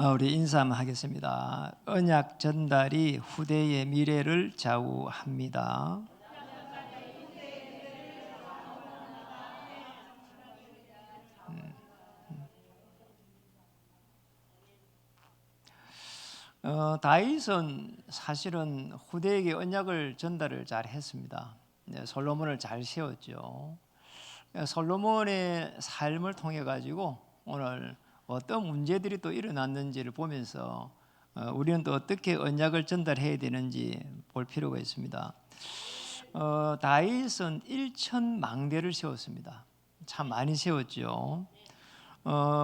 우리 인사 한번 하겠습니다. 언약 전달이 후대의 미래를 좌우합니다. 다윗은 사실은 후대에게 언약을 전달을 잘 했습니다. 솔로몬을 잘 세웠죠. 솔로몬의 삶을 통해 가지고 오늘 어떤 문제들이 또 일어났는지를 보면서 우리는 또 어떻게 언약을 전달해야 되는지 볼 필요가 있습니다. 다윗은 1천 망대를 세웠습니다. 참 많이 세웠죠.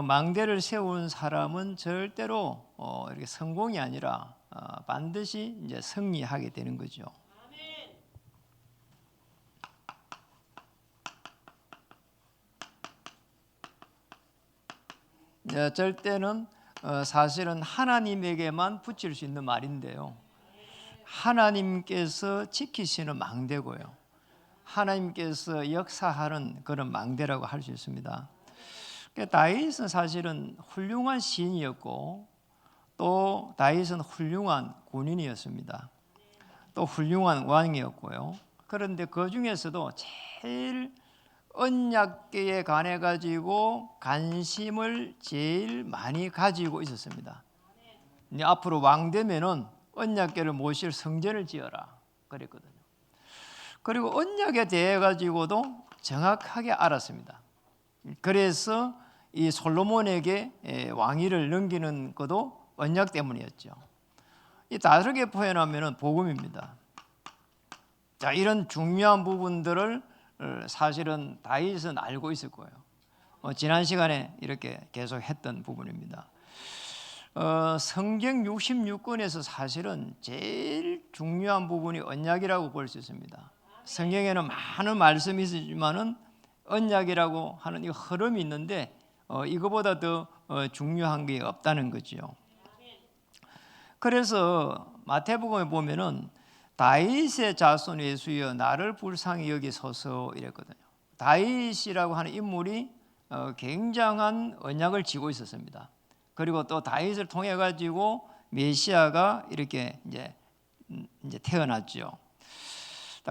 망대를 세운 사람은 절대로 이렇게 성공이 아니라 반드시 이제 승리하게 되는 거죠. 절대는 사실은 하나님에게만 붙일 수 있는 말인데요. 하나님께서 지키시는 망대고요. 하나님께서 역사하는 그런 망대라고 할 수 있습니다. 다윗은 사실은 훌륭한 시인이었고 또 다윗은 훌륭한 군인이었습니다. 또 훌륭한 왕이었고요. 그런데 그 중에서도 제일 언약궤에 관해 가지고 관심을 제일 많이 가지고 있었습니다. 이제 앞으로 왕 되면은 언약궤를 모실 성전을 지어라 그랬거든요. 그리고 언약에 대해 가지고도 정확하게 알았습니다. 그래서 이 솔로몬에게 왕위를 넘기는 것도 언약 때문이었죠. 이 다르게 표현하면은 복음입니다. 자, 이런 중요한 부분들을 사실은 다윗은 알고 있을 거예요. 지난 시간에 이렇게 계속 했던 부분입니다. 성경 66권에서 사실은 제일 중요한 부분이 언약이라고 볼 수 있습니다. 성경에는 많은 말씀이 있지만은 언약이라고 하는 이 흐름이 있는데 이거보다 더 중요한 게 없다는 거죠. 그래서 마태복음에 보면은 다윗의 자손 예수여 나를 불쌍히 여기소서 이랬거든요. 다윗이라고 하는 인물이 굉장한 언약을 지고 있었습니다. 그리고 또 다윗을 통해 가지고 메시아가 이렇게 이제 태어났죠.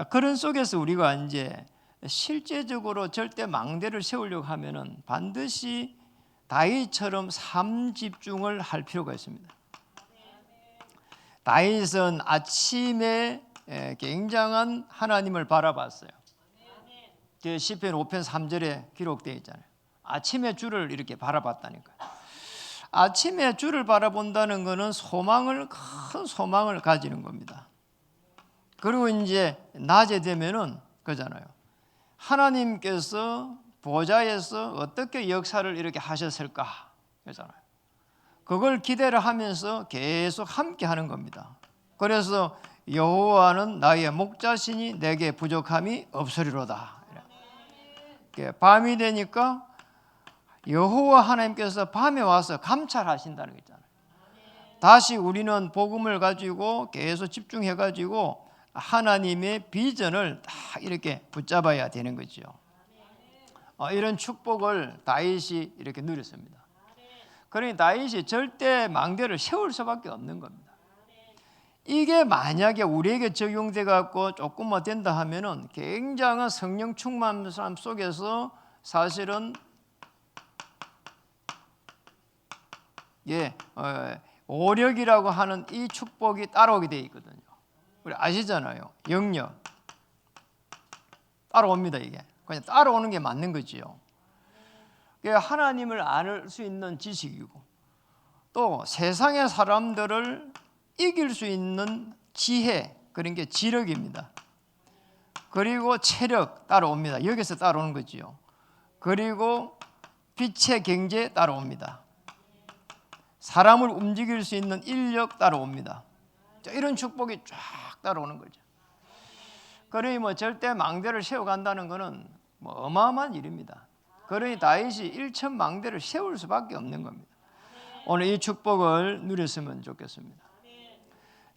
그런 속에서 우리가 이제 실제적으로 절대 망대를 세우려고 하면은 반드시 다윗처럼 삶 집중을 할 필요가 있습니다. 다윗은 아침에 굉장한 하나님을 바라봤어요. 시편 5편 3절에 기록되어 있잖아요. 아침에 주를 이렇게 바라봤다니까요. 아침에 주를 바라본다는 것은 큰 소망을 가지는 겁니다. 그리고 이제 낮에 되면은 그잖아요. 하나님께서 보좌에서 어떻게 역사를 이렇게 하셨을까 그잖아요. 그걸 기대를 하면서 계속 함께 하는 겁니다. 그래서 여호와는 나의 목자시니 내게 부족함이 없으리로다. 밤이 되니까 여호와 하나님께서 밤에 와서 감찰하신다는 거 있잖아요. 다시 우리는 복음을 가지고 계속 집중해 가지고 하나님의 비전을 다 이렇게 붙잡아야 되는 거죠. 이런 축복을 다윗이 이렇게 누렸습니다. 그러니 다윗이 절대 망대를 세울 수밖에 없는 겁니다. 이게 만약에 우리에게 적용돼 갖고 조금만 된다 하면은 굉장한 성령 충만한 삶 속에서 사실은 오력이라고 하는 이 축복이 따라오게 돼 있거든요. 우리 아시잖아요. 영역 따라옵니다. 이게 그냥 따라오는 게 맞는 거지요. 하나님을 알 수 있는 지식이고 또 세상의 사람들을 이길 수 있는 지혜 그런 게 지력입니다. 그리고 체력 따라옵니다. 여기서 따라오는 거지요. 그리고 빛의 경제 따라옵니다. 사람을 움직일 수 있는 인력 따라옵니다. 이런 축복이 쫙 따라오는 거죠. 그러니 절대 망대를 세워간다는 것은 어마어마한 일입니다. 그러니 다윗이 1천 망대를 세울 수밖에 없는 겁니다. 오늘 이 축복을 누렸으면 좋겠습니다.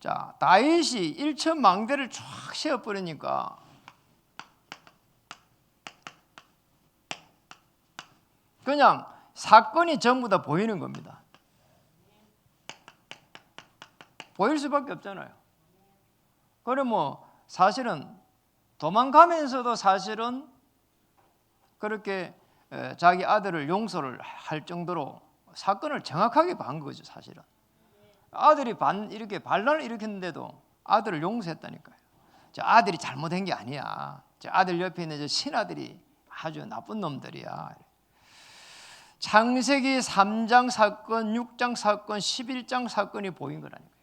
자, 다윗이 1천 망대를 쫙 세워버리니까 그냥 사건이 전부 다 보이는 겁니다. 보일 수밖에 없잖아요. 그래 뭐 사실은 도망가면서도 사실은 그렇게 자기 아들을 용서를 할 정도로 사건을 정확하게 본 거죠. 사실은 아들이 이렇게 반란을 일으켰는데도 아들을 용서했다니까요. 저 아들이 잘못한 게 아니야. 저 아들 옆에 있는 저 신하들이 아주 나쁜 놈들이야. 창세기 3장 사건, 6장 사건, 11장 사건이 보인 거라니까요.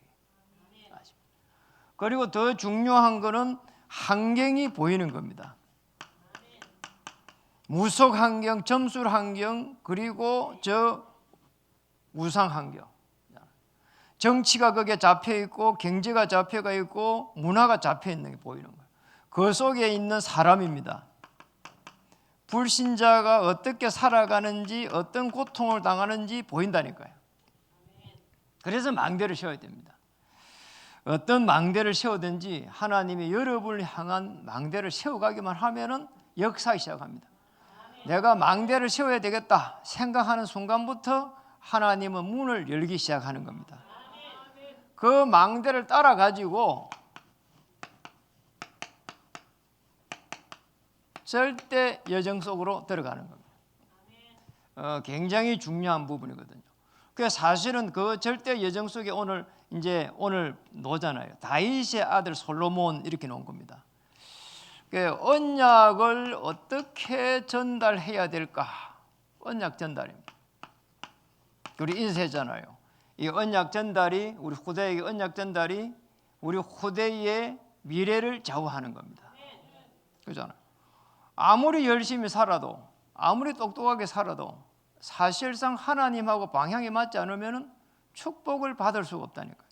그리고 더 중요한 거는 환경이 보이는 겁니다. 무속 환경, 점술 환경, 그리고 저 우상 환경. 정치가 거기에 잡혀 있고 경제가 잡혀가 있고 문화가 잡혀 있는 게 보이는 거예요. 그 속에 있는 사람입니다. 불신자가 어떻게 살아가는지 어떤 고통을 당하는지 보인다니까요. 그래서 망대를 세워야 됩니다. 어떤 망대를 세우든지 하나님이 여러분을 향한 망대를 세워가기만 하면은 역사가 시작합니다. 내가 망대를 세워야 되겠다 생각하는 순간부터 하나님은 문을 열기 시작하는 겁니다. 그 망대를 따라 가지고 절대 여정 속으로 들어가는 겁니다. 굉장히 중요한 부분이거든요. 그래서 사실은 그 절대 여정 속에 오늘 놓잖아요. 다윗의 아들 솔로몬 이렇게 놓은 겁니다. 언약을 어떻게 전달해야 될까? 언약 전달입니다. 우리 인쇄잖아요. 이 언약 전달이 우리 후대에게 언약 전달이 우리 후대의 미래를 좌우하는 겁니다. 그렇잖아요. 아무리 열심히 살아도 아무리 똑똑하게 살아도 사실상 하나님하고 방향이 맞지 않으면 축복을 받을 수가 없다니까요.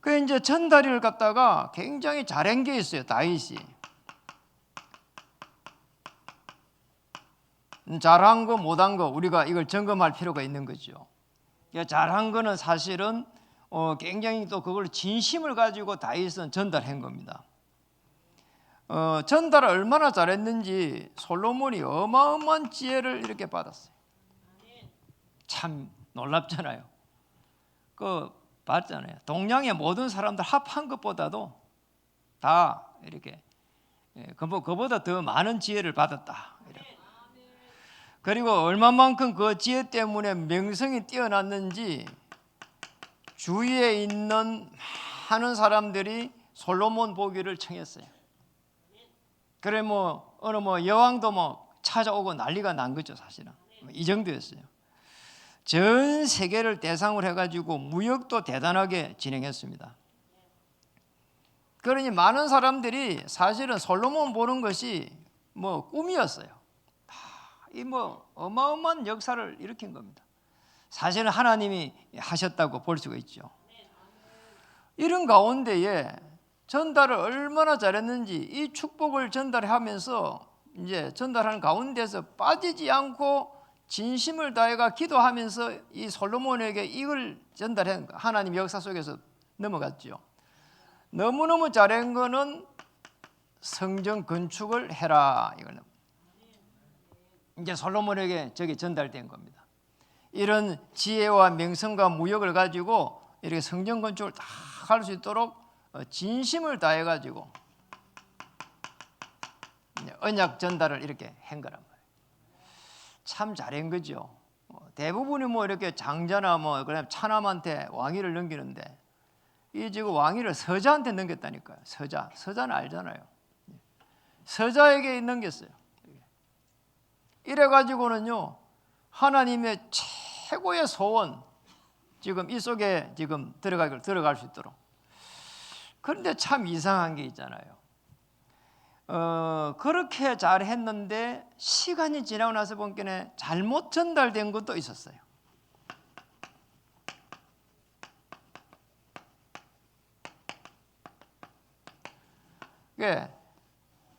그 이제 전다리를 갖다가 굉장히 잘한 게 있어요. 다윗이 잘한 거 못한 거 우리가 이걸 점검할 필요가 있는 거죠. 잘한 거는 사실은 굉장히 또 그걸 진심을 가지고 다윗은 전달한 겁니다. 전달을 얼마나 잘했는지 솔로몬이 어마어마한 지혜를 이렇게 받았어요. 참 놀랍잖아요. 그 봤잖아요. 동양의 모든 사람들 합한 것보다도 다 이렇게 그보다 더 많은 지혜를 받았다. 이렇게. 그리고 얼마만큼 그 지혜 때문에 명성이 뛰어났는지 주위에 있는 많은 사람들이 솔로몬 보기를 청했어요. 그래 어느 여왕도 찾아오고 난리가 난 거죠. 사실은 이 정도였어요. 전 세계를 대상으로 해가지고 무역도 대단하게 진행했습니다. 그러니 많은 사람들이 사실은 솔로몬 보는 것이 꿈이었어요. 이 어마어마한 역사를 일으킨 겁니다. 사실은 하나님이 하셨다고 볼 수가 있죠. 이런 가운데에 전달을 얼마나 잘했는지 이 축복을 전달하면서 이제 전달하는 가운데서 빠지지 않고 진심을 다해가 기도하면서 이 솔로몬에게 이걸 전달한 하나님 역사 속에서 넘어갔죠. 너무너무 잘한 거는 성전 건축을 해라. 이걸 이제 솔로몬에게 저게 전달된 겁니다. 이런 지혜와 명성과 무역을 가지고 이렇게 성전 건축을 다 할 수 있도록 진심을 다해 가지고 언약 전달을 이렇게 한 거란 말이에요. 참 잘한 거죠. 대부분이 이렇게 장자나 그냥 차남한테 왕위를 넘기는데 이 지금 왕위를 서자한테 넘겼다니까요. 서자는 알잖아요. 서자에게 넘겼어요. 이래 가지고는요 하나님의 최고의 소원 지금 이 속에 지금 들어갈 수 있도록. 그런데 참 이상한 게 있잖아요. 그렇게 잘했는데 시간이 지나고 나서 보니까 잘못 전달된 것도 있었어요.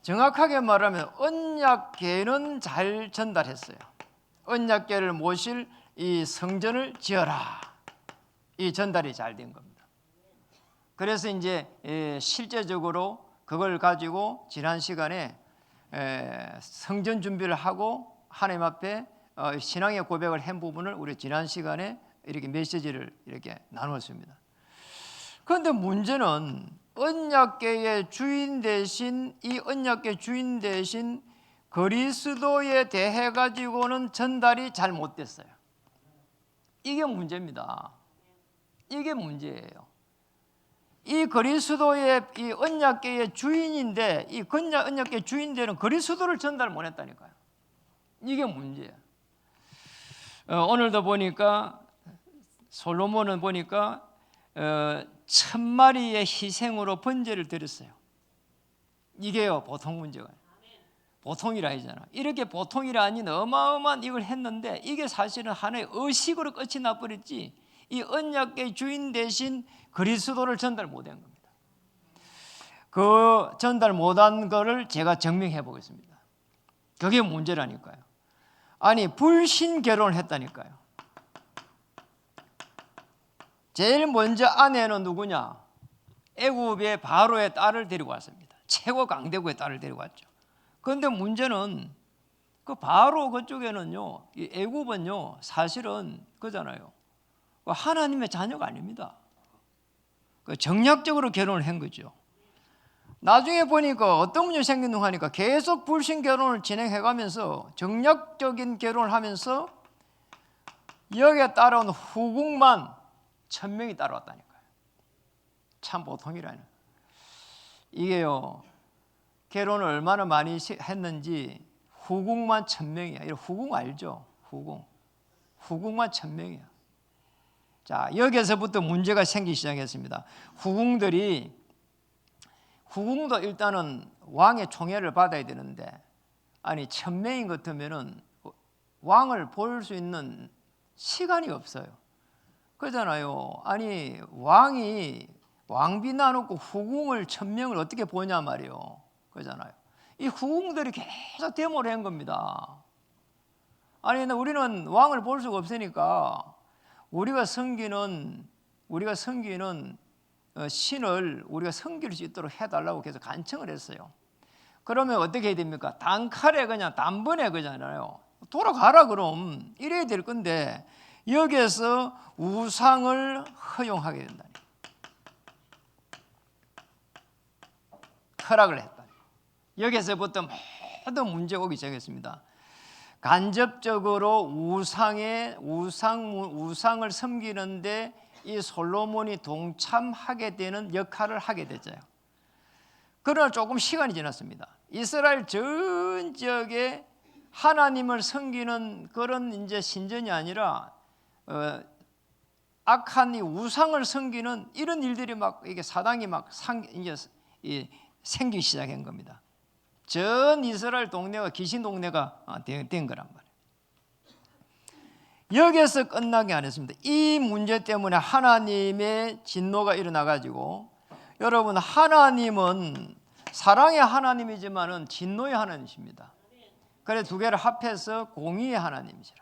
정확하게 말하면 언약궤는 잘 전달했어요. 언약궤를 모실 이 성전을 지어라. 이 전달이 잘 된 겁니다. 그래서 이제 실제적으로 그걸 가지고 지난 시간에 성전 준비를 하고 하나님 앞에 신앙의 고백을 한 부분을 우리 지난 시간에 이렇게 메시지를 이렇게 나누었습니다. 그런데 문제는 언약궤의 주인 대신 이 언약궤 주인 대신 그리스도에 대해 가지고는 전달이 잘 못됐어요. 이게 문제입니다. 이게 문제예요. 이 그리스도의 이 언약궤의 주인인데 이 언약궤 주인들은 그리스도를 전달 못했다니까요. 이게 문제예요. 오늘도 보니까 솔로몬은 보니까 1000마리의 희생으로 번제를 드렸어요. 이게요 보통 문제가 보통이라 하잖아. 이렇게 보통이라 하니 어마어마한 이걸 했는데 이게 사실은 하나의 의식으로 끝이 나버렸지 이 언약궤 주인 대신 그리스도를 전달 못한 겁니다. 그 전달 못한 거를 제가 증명해 보겠습니다. 그게 문제라니까요. 아니 불신 결혼을 했다니까요. 제일 먼저 아내는 누구냐? 애굽의 바로의 딸을 데리고 왔습니다. 최고 강대국의 딸을 데리고 왔죠. 그런데 문제는 그 바로 그쪽에는요, 이 애굽은요 사실은 그잖아요. 하나님의 자녀가 아닙니다. 그 정략적으로 결혼을 한 거죠. 나중에 보니까 어떤 문제가 생긴다고 하니까 계속 불신 결혼을 진행해가면서 정략적인 결혼을 하면서 여기에 따라온 후궁만 1000명이 따라왔다니까요. 참 보통이라니. 이게요 결혼을 얼마나 많이 했는지 후궁만 1000명이야. 이 후궁 알죠? 후궁만 1000명이야. 자, 여기에서부터 문제가 생기기 시작했습니다. 후궁도 일단은 왕의 총애를 받아야 되는데 아니 1000명인 것 같으면은 왕을 볼 수 있는 시간이 없어요. 그러잖아요. 아니 왕이 왕비 나놓고 후궁을 1000명을 어떻게 보냐 말이에요. 그러잖아요. 이 후궁들이 계속 데모를 한 겁니다. 아니 우리는 왕을 볼 수가 없으니까 우리가 섬기는 신을 우리가 섬길 수 있도록 해달라고 계속 간청을 했어요. 그러면 어떻게 해야 됩니까? 단칼에 그냥 단번에 그잖아요. 돌아가라 그럼 이래야 될 건데 여기에서 우상을 허용하게 된다. 허락을 했다. 여기서부터 모든 문제가 오기 시작했습니다. 간접적으로 우상을 섬기는데 이 솔로몬이 동참하게 되는 역할을 하게 되죠. 그러나 조금 시간이 지났습니다. 이스라엘 전 지역에 하나님을 섬기는 그런 이제 신전이 아니라 악한 이 우상을 섬기는 이런 일들이 막 이게 사당이 막 이제 생기기 시작한 겁니다. 전 이스라엘 동네가 귀신 동네가 된 거란 말이에요. 여기에서 끝나게 안 했습니다. 이 문제 때문에 하나님의 진노가 일어나 가지고 여러분 하나님은 사랑의 하나님이지만은 진노의 하나님이십니다. 그래서 두 개를 합해서 공의의 하나님이시라.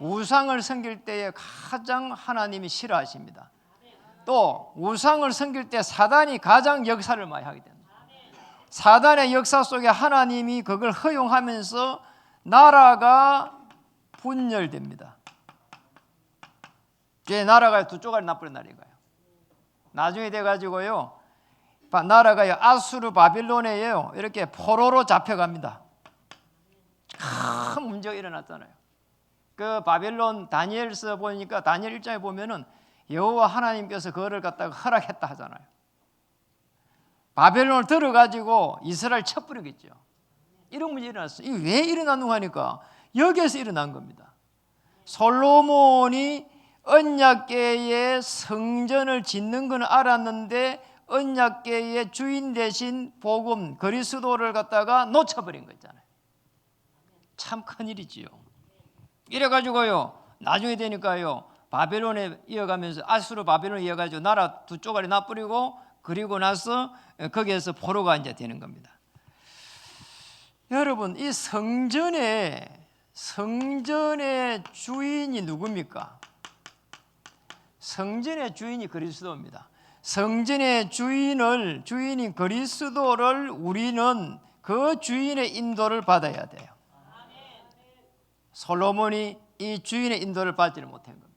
우상을 섬길 때에 가장 하나님이 싫어하십니다. 또 우상을 섬길 때 사단이 가장 역사를 많이 하게 됩니다. 사단의 역사 속에 하나님이 그걸 허용하면서 나라가 분열됩니다. 이제 나라가 두 쪽으로 나쁘는 날이가요. 나중에 돼가지고요, 나라가 아수르 바빌론에요 이렇게 포로로 잡혀갑니다. 큰 문제가 일어났잖아요. 그 바빌론 다니엘서 보니까 다니엘 1장에 보면은 여호와 하나님께서 그거를 갖다가 허락했다 하잖아요. 바벨론을 들어가지고 이스라엘 쳐버리겠죠. 이런 문제 일어났어요. 이게 왜 일어났는가 하니까 여기에서 일어난 겁니다. 솔로몬이 언약궤의 성전을 짓는 건 알았는데 언약궤의 주인 대신 복음 그리스도를 갖다가 놓쳐버린 거잖아요. 참 큰일이지요. 이래가지고요 나중에 되니까요 바벨론에 이어가면서 아수르 바벨론에 이어가지고 나라 두 쪼가리 나뿌리고 그리고 나서 거기에서 포로가 이제 되는 겁니다. 여러분 이 성전의 주인이 누굽니까? 성전의 주인이 그리스도입니다. 성전의 주인인 그리스도를 우리는 그 주인의 인도를 받아야 돼요. 솔로몬이 이 주인의 인도를 받지를 못한 겁니다.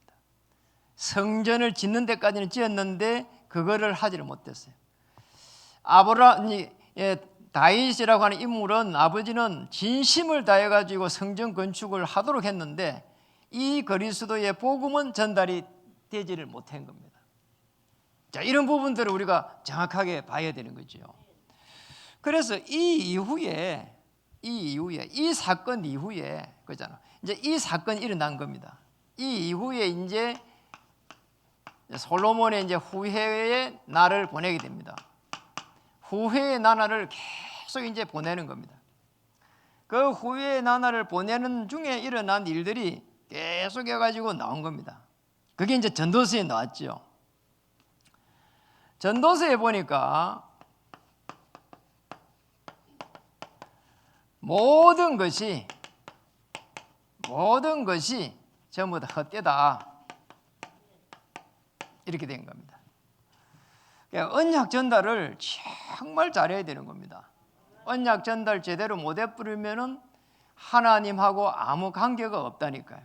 성전을 짓는 데까지는 지었는데 그거를 하지를 못했어요. 다윗이라고 하는 인물은 아버지는 진심을 다해 가지고 성전 건축을 하도록 했는데 이 그리스도의 복음은 전달이 되지를 못한 겁니다. 자, 이런 부분들을 우리가 정확하게 봐야 되는 거죠. 그래서 이 사건 이후에 그잖아. 이제 이 사건이 일어난 겁니다. 이 이후에 이제 솔로몬의 이제 후회의 날을 보내게 됩니다. 후회의 나날을 계속 이제 보내는 겁니다. 그 후회의 나날을 보내는 중에 일어난 일들이 계속 해가지고 나온 겁니다. 그게 이제 전도서에 나왔죠. 전도서에 보니까 모든 것이 전부 다 헛되다 이렇게 된 겁니다. 언약 전달을 정말 잘해야 되는 겁니다. 언약 전달 제대로 못 해버리면은 하나님하고 아무 관계가 없다니까요.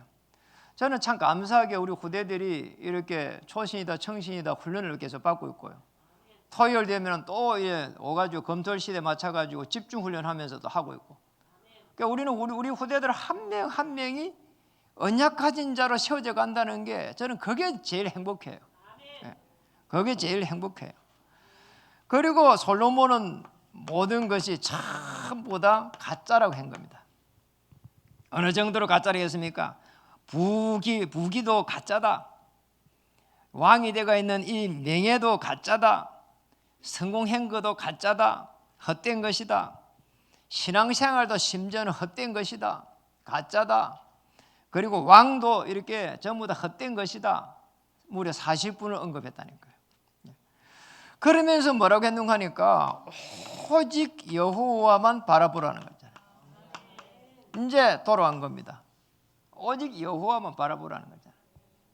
저는 참 감사하게 우리 후대들이 이렇게 초신이다 청신이다 훈련을 계속 받고 있고요. 토요일 되면 또 오가지고 검토일 시대 맞춰가지고 집중 훈련하면서도 하고 있고. 그러니까 우리 후대들 한 명 한 명이 언약 가진 자로 세워져 간다는 게 저는 그게 제일 행복해요. 그게 제일 행복해요. 그리고 솔로몬은 모든 것이 전부 다 가짜라고 한 겁니다. 어느 정도로 가짜라고 했습니까? 부기도 가짜다. 왕이 되어 있는 이 명예도 가짜다. 성공한 것도 가짜다. 헛된 것이다. 신앙생활도 심지어는 헛된 것이다. 가짜다. 그리고 왕도 이렇게 전부 다 헛된 것이다. 무려 40분을 언급했다니까요. 그러면서 뭐라고 했는가 하니까 오직 여호와만 바라보라는 거잖아요. 이제 돌아온 겁니다. 오직 여호와만 바라보라는 거잖아요.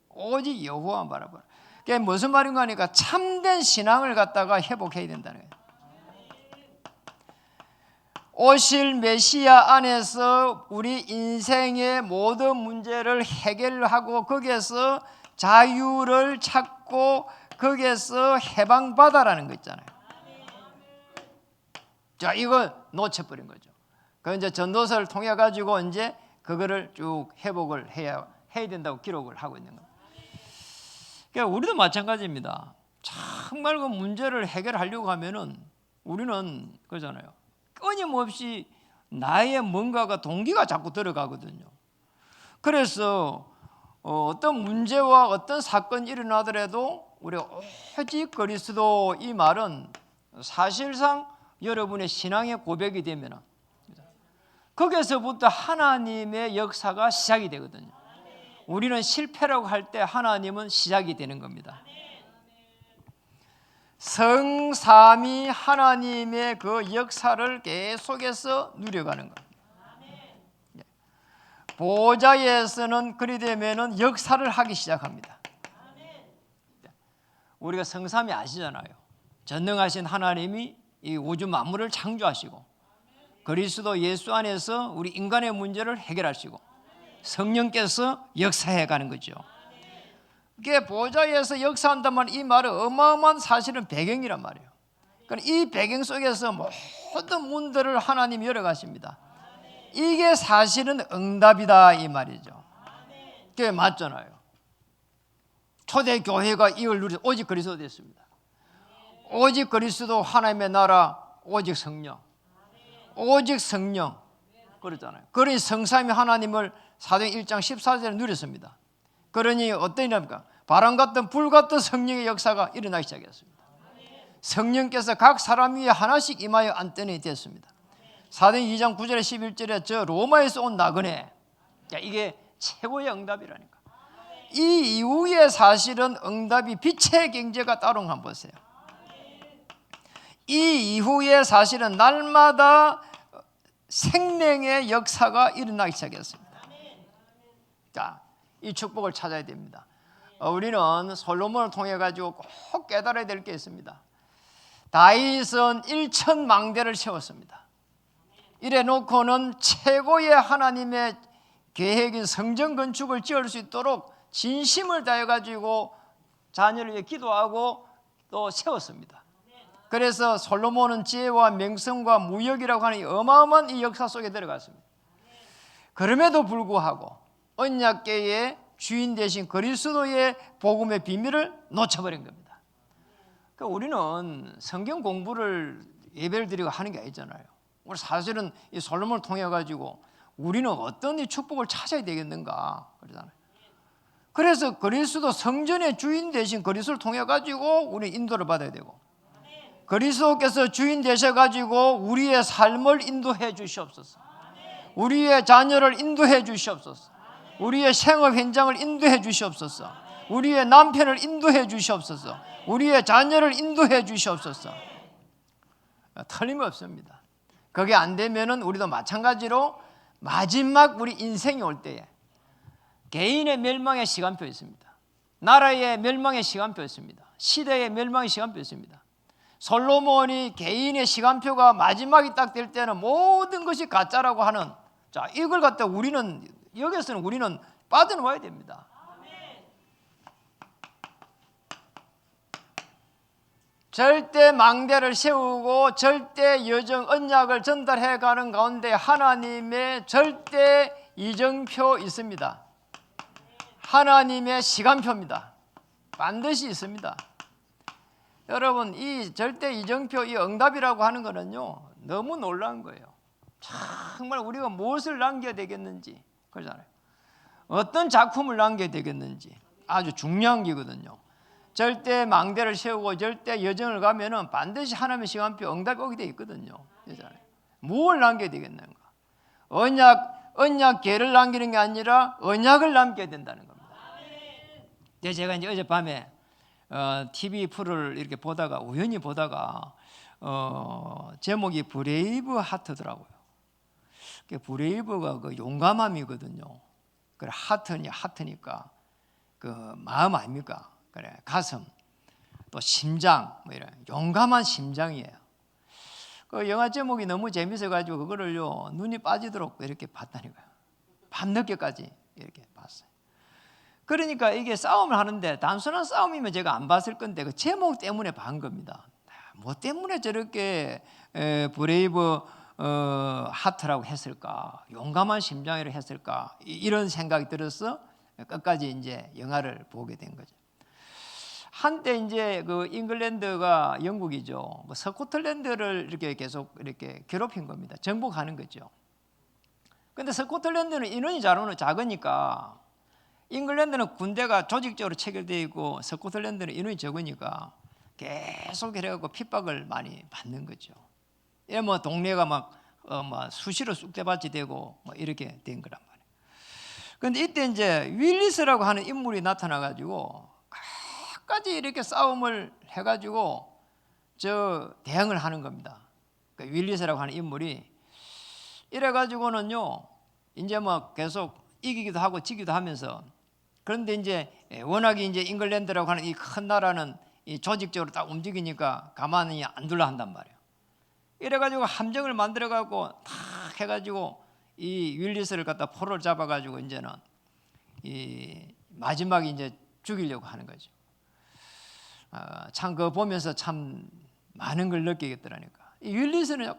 오직 여호와만 바라보라. 그게 무슨 말인가 하니까 참된 신앙을 갖다가 회복해야 된다는 거예요. 오실 메시아 안에서 우리 인생의 모든 문제를 해결하고 거기에서 자유를 찾고 거기에서 해방받아라는 거 있잖아요. 자, 이거 놓쳐버린 거죠. 그 이제 전도서를 통해 가지고 이제 그거를 쭉 회복을 해야 된다고 기록을 하고 있는 거예요. 그러니까 우리도 마찬가지입니다. 정말 그 문제를 해결하려고 하면은 우리는 그러잖아요. 끊임없이 나의 뭔가가 동기가 자꾸 들어가거든요. 그래서 어떤 문제와 어떤 사건이 일어나더라도 우리 오직 그리스도 이 말은 사실상 여러분의 신앙의 고백이 되면 거기서부터 하나님의 역사가 시작이 되거든요. 우리는 실패라고 할 때 하나님은 시작이 되는 겁니다. 성삼위 하나님의 그 역사를 계속해서 누려가는 겁니다. 보좌에서는 그리 되면은 역사를 하기 시작합니다. 우리가 성삼위 아시잖아요. 전능하신 하나님이 이 우주 만물을 창조하시고 그리스도 예수 안에서 우리 인간의 문제를 해결하시고 성령께서 역사해 가는 거죠. 이게 보좌에서 역사한다면 이 말은 어마어마한 사실은 배경이란 말이에요. 그러니까 이 배경 속에서 모든 문들을 하나님이 열어가십니다. 이게 사실은 응답이다 이 말이죠. 그게 맞잖아요. 초대 교회가 이걸 누려 오직 그리스도 됐습니다. 오직 그리스도 하나님의 나라 오직 성령. 오직 성령 그러잖아요. 그러니 성삼위 하나님을 사도행 1장 14절에 누렸습니다. 그러니 어떤 일입니까? 바람 같은 불 같은 성령의 역사가 일어나기 시작했습니다. 성령께서 각 사람 위에 하나씩 임하여 앉더니 됐습니다. 사도행 2장 9절에 11절에 저 로마에서 온 나그네, 이게 최고의 응답이라니까. 이 이후에 사실은 응답이 빛의 경제가 따로 한번 보세요. 이 이후에 사실은 날마다 생명의 역사가 일어나기 시작했습니다. 자, 이 축복을 찾아야 됩니다. 우리는 솔로몬을 통해 가지고 꼭 깨달아야 될 게 있습니다. 다윗은 1,000망대를 세웠습니다. 이래 놓고는 최고의 하나님의 계획인 성전 건축을 지을 수 있도록 진심을 다해 가지고 자녀를 위해 기도하고 또 세웠습니다. 그래서 솔로몬은 지혜와 명성과 무역이라고 하는 이 어마어마한 이 역사 속에 들어갔습니다. 그럼에도 불구하고 언약궤의 주인 되신 그리스도의 복음의 비밀을 놓쳐버린 겁니다. 그러니까 우리는 성경 공부를 예배를 드리고 하는 게 아니잖아요. 우리 사실은 이 솔로몬을 통해 가지고 우리는 어떤 이 축복을 찾아야 되겠는가 그러잖아요. 그래서 그리스도 성전의 주인 되신 그리스도를 통해 가지고 우리 인도를 받아야 되고, 그리스도께서 주인 되셔 가지고 우리의 삶을 인도해 주시옵소서. 우리의 자녀를 인도해 주시옵소서. 우리의 생업 현장을 인도해 주시옵소서. 우리의 남편을 인도해 주시옵소서. 우리의 자녀를 인도해 주시옵소서. 틀림없습니다. 그게 안 되면은 우리도 마찬가지로 마지막 우리 인생이 올 때에 개인의 멸망의 시간표 있습니다. 나라의 멸망의 시간표 있습니다. 시대의 멸망의 시간표 있습니다. 솔로몬이 개인의 시간표가 마지막이 딱 될 때는 모든 것이 가짜라고 하는, 자, 이걸 갖다 우리는 여기서는 우리는 빠져나와야 됩니다. 절대 망대를 세우고 절대 여정 언약을 전달해 가는 가운데 하나님의 절대 이정표 있습니다. 하나님의 시간표입니다. 반드시 있습니다. 여러분, 이 절대 이정표, 이 응답이라고 하는 거는요, 너무 놀라운 거예요. 정말 우리가 무엇을 남겨야 되겠는지, 그러잖아요. 어떤 작품을 남겨야 되겠는지 아주 중요한 게거든요. 절대 망대를 세우고 절대 여정을 가면은 반드시 하나님의 시간표 응답이 오게 돼 있거든요. 그러잖아요. 무엇을 남겨야 되겠는가? 언약궤를 남기는 게 아니라 언약을 남겨야 된다는 겁니다. 제가 이제 어젯밤에 TV 프로를 이렇게 보다가 우연히 보다가 제목이 브레이브 하트더라고요. 브레이브가 그 용감함이거든요. 그래 하트니까 그 마음 아닙니까? 그래 가슴 또 심장 뭐 이런 용감한 심장이에요. 그 영화 제목이 너무 재밌어 가지고 그거를요 눈이 빠지도록 이렇게 봤다니까요. 밤늦게까지 이렇게 봤어요. 그러니까 이게 싸움을 하는데 단순한 싸움이면 제가 안 봤을 건데 그 제목 때문에 본 겁니다. 뭐 때문에 저렇게 브레이브 하트라고 했을까, 용감한 심장이라고 했을까, 이런 생각이 들어서 끝까지 이제 영화를 보게 된 거죠. 한때 이제 그 잉글랜드가 영국이죠. 뭐 스코틀랜드를 이렇게 계속 이렇게 괴롭힌 겁니다. 정복하는 거죠. 근데 스코틀랜드는 인원이 작으니까, 잉글랜드는 군대가 조직적으로 체결되어 있고 스코틀랜드는 인원이 적으니까 계속 이래갖고 핍박을 많이 받는 거죠. 예, 뭐 동네가 막 수시로 쑥대밭이 되고 뭐 이렇게 된 거란 말이에요. 그런데 이때 이제 윌리스라고 하는 인물이 나타나가지고 끝까지 이렇게 싸움을 해가지고 대응을 하는 겁니다. 그러니까 윌리스라고 하는 인물이 이래가지고는요, 이제 뭐 계속 이기기도 하고 지기도 하면서, 그런데 이제 워낙에 이제 잉글랜드라고 하는 이 큰 나라는 이 조직적으로 딱 움직이니까 가만히 안 둘라 한단 말이에요. 이래가지고 함정을 만들어가고 탁 해가지고 이 윌리스를 갖다 포로를 잡아가지고 이제는 이 마지막에 이제 죽이려고 하는 거죠. 참 그거 보면서 참 많은 걸 느끼겠더라니까. 이 윌리스는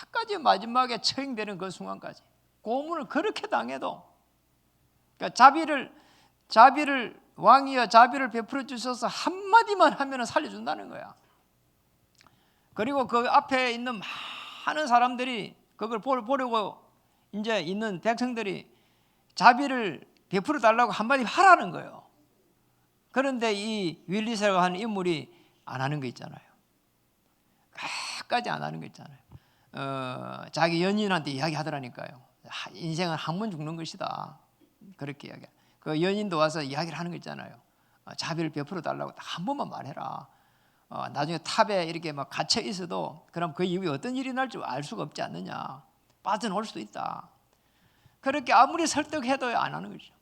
끝까지 마지막에 처형되는 그 순간까지 고문을 그렇게 당해도, 그러니까 자비를 왕이여 자비를 베풀어 주셔서 한마디만 하면 살려준다는 거야. 그리고 그 앞에 있는 많은 사람들이 그걸 보려고 이제 있는 백성들이 자비를 베풀어 달라고 한마디 하라는 거예요. 그런데 이 윌리스라고 하는 인물이 안 하는 거 있잖아요. 끝까지 안 하는 거 있잖아요. 자기 연인한테 이야기하더라니까요. 인생은 한 번 죽는 것이다. 그렇게 이야기해. 그 연인도 와서 이야기를 하는 거 있잖아요. 자비를 베풀어 달라고 딱 한 번만 말해라. 나중에 탑에 이렇게 막 갇혀 있어도 그럼 그 이후에 어떤 일이 날지 알 수가 없지 않느냐. 빠져나올 수도 있다. 그렇게 아무리 설득해도 안 하는 거죠.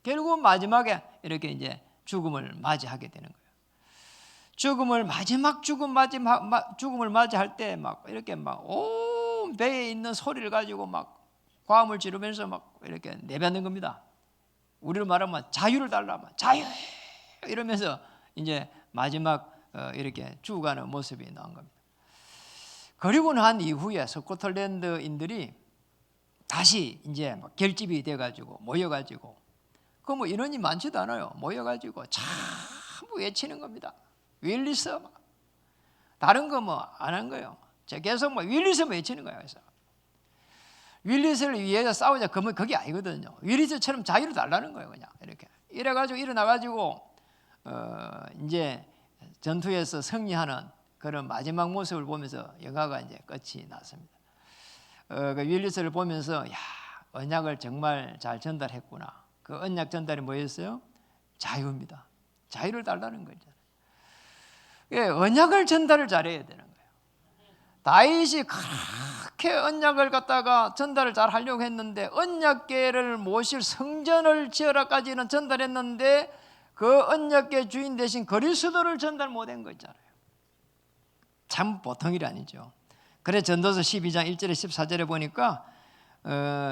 결국은 마지막에 이렇게 이제 죽음을 맞이하게 되는 거예요. 마지막 죽음을 맞이할 때 막 이렇게 막 온 배에 있는 소리를 가지고 막 과음을 지르면서 막 이렇게 내뱉는 겁니다. 우리로 말하면 자유를 달라, 자유 이러면서 이제 마지막 이렇게 죽어가는 모습이 나온 겁니다. 그리고 난 이후에 스코틀랜드인들이 다시 이제 막 결집이 돼가지고 모여가지고 그 뭐 인원이 많지도 않아요. 모여가지고 전부 외치는 겁니다. 윌리스 막. 다른 거 뭐 안 한 거예요. 계속 뭐 윌리스만 외치는 거예요. 그래서 윌리스를 위해서 싸우자 그러면 그게 아니거든요. 윌리스처럼 자유를 달라는 거예요. 그냥 이렇게 이래가지고 일어나가지고 이제 전투에서 승리하는 그런 마지막 모습을 보면서 영화가 이제 끝이 났습니다. 그 윌리스를 보면서 야, 언약을 정말 잘 전달했구나. 그 언약 전달이 뭐였어요? 자유입니다. 자유를 달라는 거죠. 예, 언약을 전달을 잘해야 되는 거예요. 다윗이 그렇게 언약을 갖다가 전달을 잘 하려고 했는데 언약궤를 모실 성전을 지으라까지는 전달했는데 그 언약궤 주인 대신 그리스도를 전달 못한 거 있잖아요. 참 보통 일이 아니죠. 그래 전도서 12장 1절에 14절에 보니까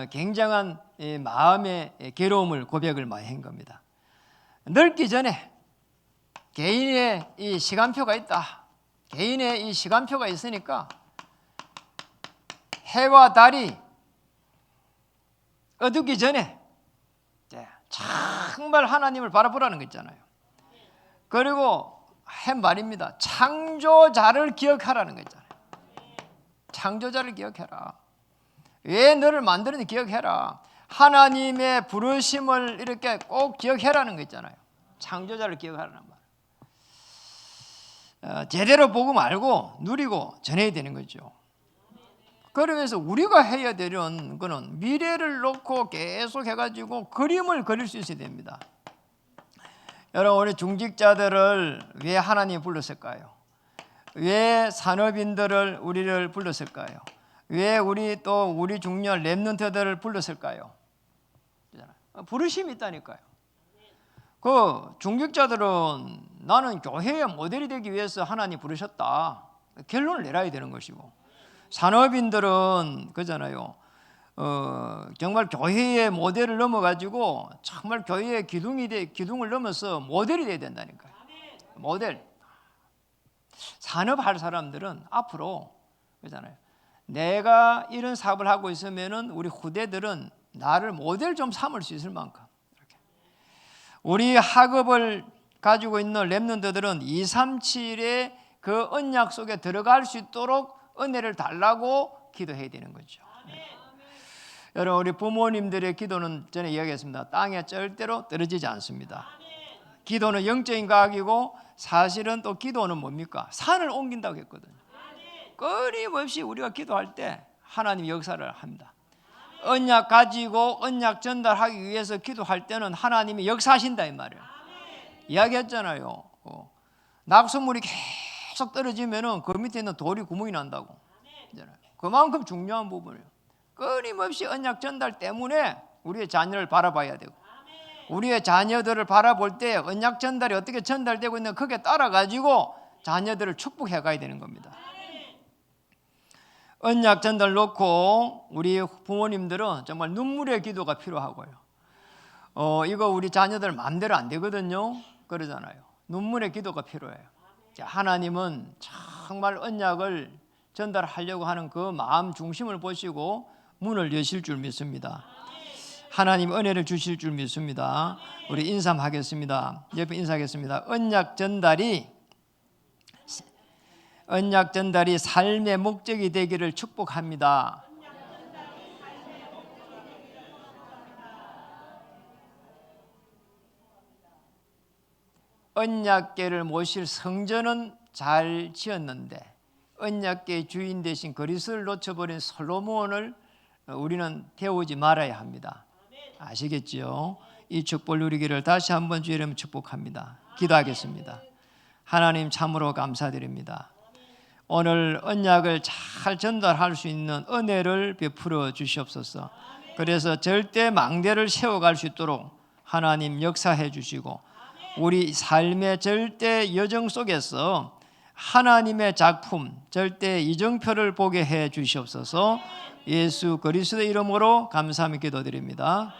굉장한 마음의 괴로움을 고백을 많이 한 겁니다. 늙기 전에 개인의 이 시간표가 있다. 개인의 이 시간표가 있으니까 해와 달이 어둡기 전에 정말 하나님을 바라보라는 거 있잖아요. 그리고 한 말입니다. 창조자를 기억하라는 거 있잖아요. 창조자를 기억해라. 왜 너를 만드는지 기억해라. 하나님의 부르심을 이렇게 꼭 기억해라는 거 있잖아요. 창조자를 기억하라는 말. 제대로 보고 말고 누리고 전해야 되는 거죠. 그러면서 우리가 해야 되는 거는 미래를 놓고 계속 해가지고 그림을 그릴 수 있어야 됩니다. 여러분, 우리 중직자들을 왜 하나님이 불렀을까요? 왜 산업인들을 우리를 불렀을까요? 왜 우리 중녀 렘넌트들을 불렀을까요? 부르심이 있다니까요. 그 중직자들은 나는 교회의 모델이 되기 위해서 하나님 부르셨다. 결론을 내려야 되는 것이고, 산업인들은 그잖아요. 정말 교회의 모델을 넘어가지고 정말 교회의 기둥을 넘어서 모델이 돼야 된다니까요. 모델. 산업할 사람들은 앞으로 그잖아요. 내가 이런 사업을 하고 있으면은 우리 후대들은 나를 모델 좀 삼을 수 있을 만큼 이렇게. 우리 학업을 가지고 있는 렘넌트들은 237의 그 언약 속에 들어갈 수 있도록 은혜를 달라고 기도해야 되는 거죠. 여러분, 우리 부모님들의 기도는 전에 이야기했습니다. 땅에 절대로 떨어지지 않습니다. 기도는 영적인 과학이고 사실은 또 기도는 뭡니까? 산을 옮긴다고 했거든요. 끊임없이 우리가 기도할 때 하나님 역사를 합니다. 언약 가지고 언약 전달하기 위해서 기도할 때는 하나님이 역사하신다 이 말이에요. 이야기했잖아요. 낙수물이 계속 떨어지면은 그 밑에 있는 돌이 구멍이 난다고. 그만큼 중요한 부분이에요. 끊임없이 언약 전달 때문에 우리의 자녀를 바라봐야 되고, 우리의 자녀들을 바라볼 때 언약 전달이 어떻게 전달되고 있는 그게 따라가지고 자녀들을 축복해 가야 되는 겁니다. 언약 전달 놓고 우리 부모님들은 정말 눈물의 기도가 필요하고요. 이거 우리 자녀들 마음대로 안 되거든요. 그러잖아요. 눈물의 기도가 필요해요. 하나님은 정말 언약을 전달하려고 하는 그 마음 중심을 보시고 문을 여실 줄 믿습니다. 하나님 은혜를 주실 줄 믿습니다. 우리 인사하겠습니다. 옆에 인사하겠습니다. 언약 전달이 삶의 목적이 되기를 축복합니다. 언약궤를 모실 성전은 잘 지었는데 언약궤 주인 대신 그리스도를 놓쳐버린 솔로몬을 우리는 태우지 말아야 합니다. 아시겠지요? 이 축복을 누리기를 다시 한번 주의 이름으로 축복합니다. 기도하겠습니다. 하나님 참으로 감사드립니다. 오늘 언약을 잘 전달할 수 있는 은혜를 베풀어 주시옵소서. 그래서 절대 망대를 세워갈 수 있도록 하나님 역사해 주시고 우리 삶의 절대 여정 속에서 하나님의 작품 절대 이정표를 보게 해 주시옵소서. 예수 그리스도의 이름으로 감사하며 기도드립니다.